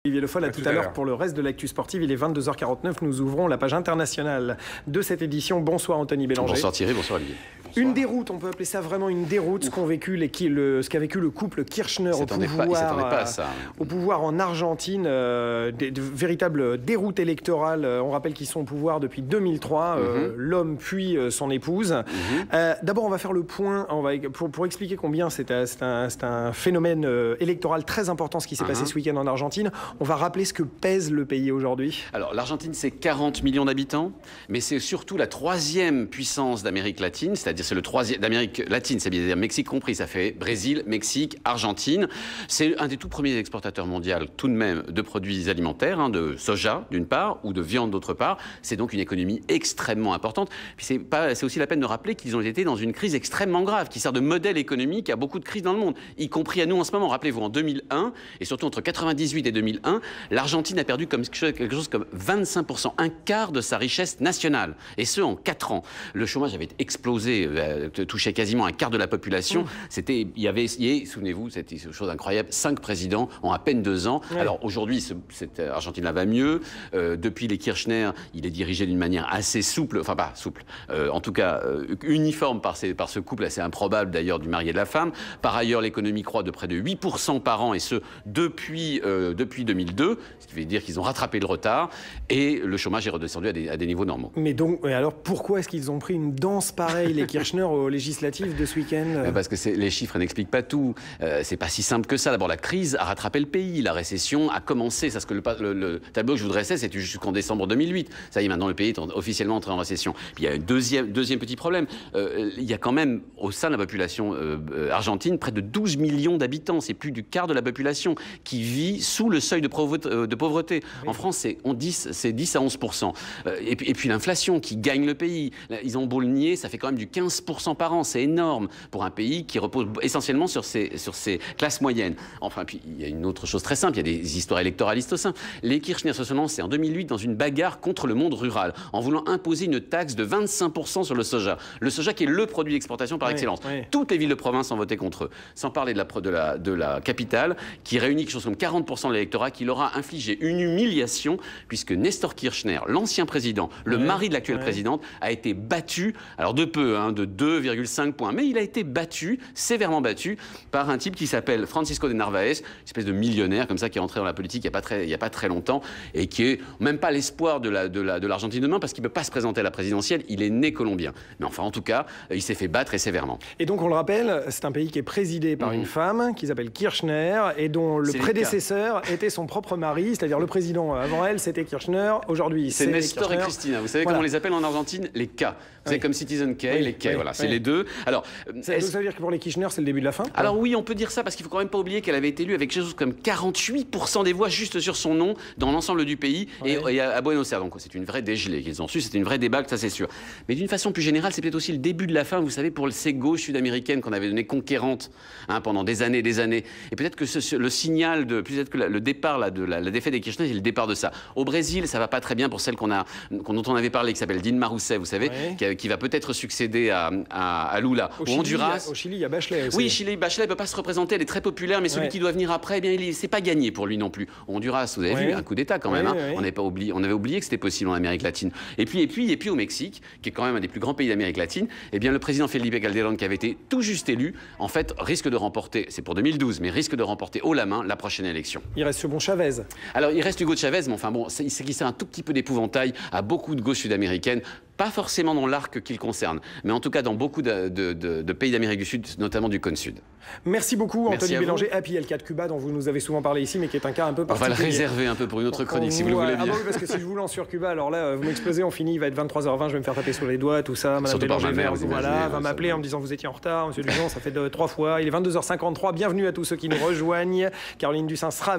Olivier Le Foll, à tout à l'heure pour le reste de l'actu sportive. Il est 22h49. Nous ouvrons la page internationale de cette édition. Bonsoir Anthony Bélanger. Bonsoir Thierry, bonsoir Olivier. Bonsoir. Une déroute, on peut appeler ça vraiment une déroute, ce qu'a vécu le couple Kirchner au pouvoir en Argentine. De véritables déroutes électorales. On rappelle qu'ils sont au pouvoir depuis 2003, l'homme puis son épouse. D'abord, on va faire le point pour expliquer combien c'est un phénomène électoral très important ce qui s'est passé ce week-end en Argentine. On va rappeler ce que pèse le pays aujourd'hui. Alors, l'Argentine, c'est 40 millions d'habitants, mais c'est surtout la troisième puissance d'Amérique latine, c'est-à-dire c'est le troisième d'Amérique latine, c'est-à-dire Mexique compris, ça fait Brésil, Mexique, Argentine. C'est un des tout premiers exportateurs mondiaux tout de même de produits alimentaires, de soja d'une part, ou de viande d'autre part. C'est donc une économie extrêmement importante. Puis c'est aussi la peine de rappeler qu'ils ont été dans une crise extrêmement grave, qui sert de modèle économique à beaucoup de crises dans le monde, y compris à nous en ce moment. Rappelez-vous, en 2001, et surtout entre 1998 et 2001, l'Argentine a perdu quelque chose comme 25%, un quart de sa richesse nationale, et ce en 4 ans. Le chômage avait explosé, touchait quasiment un quart de la population. Il y avait, souvenez-vous, c'était une chose incroyable, 5 présidents en à peine 2 ans. Alors aujourd'hui, cette Argentine-là va mieux. Depuis les Kirchner, il est dirigé d'une manière assez souple, enfin pas souple, en tout cas uniforme par ce couple assez improbable d'ailleurs du mari et de la femme. Par ailleurs, l'économie croît de près de 8% par an, et ce depuis 2002, ce qui veut dire qu'ils ont rattrapé le retard, et le chômage est redescendu à des niveaux normaux. Mais donc, alors pourquoi est-ce qu'ils ont pris une danse pareille, les Kirchner, aux législatives de ce week-end? Parce que les chiffres n'expliquent pas tout. C'est pas si simple que ça. D'abord, la crise a rattrapé le pays. La récession a commencé. C'est ce que le tableau que je vous dressais, c'était jusqu'en décembre 2008. Ça y est, maintenant, le pays est officiellement entré en récession. Puis il y a un deuxième petit problème. Il y a quand même, au sein de la population argentine, près de 12 millions d'habitants. C'est plus du quart de la population qui vit sous le seuil de pauvreté. Oui. En France, c'est 10 à 11%. Et puis l'inflation qui gagne le pays. Ils ont beau le nier, ça fait quand même du 15% par an. C'est énorme pour un pays qui repose essentiellement sur ses classes moyennes. Enfin, puis il y a une autre chose très simple, il y a des histoires électoralistes au sein. Les Kirchner se sont lancés en 2008 dans une bagarre contre le monde rural, en voulant imposer une taxe de 25% sur le soja. Le soja qui est le produit d'exportation par excellence. Oui. Toutes les villes de province ont voté contre eux. Sans parler de la capitale, qui réunit quelque chose comme 40% de l'électorat, qui leur a infligé une humiliation, puisque Nestor Kirchner, l'ancien président, le mari de l'actuelle présidente, a été battu, alors de peu, de 2,5 points, mais il a été battu, sévèrement battu, par un type qui s'appelle Francisco de Narváez, une espèce de millionnaire comme ça, qui est entré dans la politique il n'y a pas très longtemps, et qui est même pas l'espoir de l'Argentine demain, parce qu'il ne peut pas se présenter à la présidentielle, il est né colombien. Mais enfin, en tout cas, il s'est fait battre, et sévèrement. Et donc, on le rappelle, c'est un pays qui est présidé par une femme, qui s'appelle Kirchner, et dont le prédécesseur était son propre mari, c'est-à-dire le président avant elle, c'était Kirchner. Aujourd'hui, c'est Nestor Kirchner et Cristina. Vous savez comment on les appelle en Argentine? Les K. Vous savez, comme Citizen K, les K, voilà, c'est les deux. Alors, ça veut dire que pour les Kirchner, c'est le début de la fin? Alors oui, on peut dire ça, parce qu'il ne faut quand même pas oublier qu'elle avait été élue avec quelque chose comme 48% des voix juste sur son nom dans l'ensemble du pays et à Buenos Aires. Donc c'est une vraie dégelée qu'ils ont su, c'est une vraie débâcle, ça c'est sûr. Mais d'une façon plus générale, c'est peut-être aussi le début de la fin, vous savez, pour ces gauches sud-américaines qu'on avait données conquérantes pendant des années et des années. Et peut-être que le signal peut-être que le départ de la défaite des Kirchner, c'est le départ de ça. Au Brésil, ça va pas très bien pour celle dont on avait parlé, qui s'appelle Dilma Rousseff, vous savez, qui va peut-être succéder à Lula. Au Honduras. Au Chili, il y a Bachelet aussi. Oui, Chili, Bachelet ne peut pas se représenter, elle est très populaire, mais celui qui doit venir après, eh bien, c'est pas gagné pour lui non plus. Au Honduras, vous avez vu, un coup d'État quand même. On avait oublié que c'était possible en Amérique latine. Et puis au Mexique, qui est quand même un des plus grands pays d'Amérique latine, eh bien, le président Felipe Calderón, qui avait été tout juste élu, en fait, risque de remporter, c'est pour 2012, mais risque de remporter haut la main la prochaine élection. Il reste ce bon Chavez. Alors, il reste Hugo Chavez, mais enfin bon, c'est qui sert un tout petit peu d'épouvantail à beaucoup de gauches sud-américaines, pas forcément dans l'arc qu'il concerne, mais en tout cas dans beaucoup de pays d'Amérique du Sud, notamment du cône sud. Merci beaucoup, Anthony Bélanger. Et puis il y a le cas de Cuba dont vous nous avez souvent parlé ici, mais qui est un cas un peu particulier. On va le réserver un peu pour une autre chronique, si vous le voulez bien. Ah oui, parce que si je vous lance sur Cuba, alors là, vous m'explosez, on finit, il va être 23h20, je vais me faire taper sur les doigts, tout ça. Madame Bélanger, va m'appeler en me disant vous étiez en retard, monsieur Dujon, ça fait 3 fois. Il est 22h53, bienvenue à tous ceux qui nous rejoignent. Caroline Dussin sera avec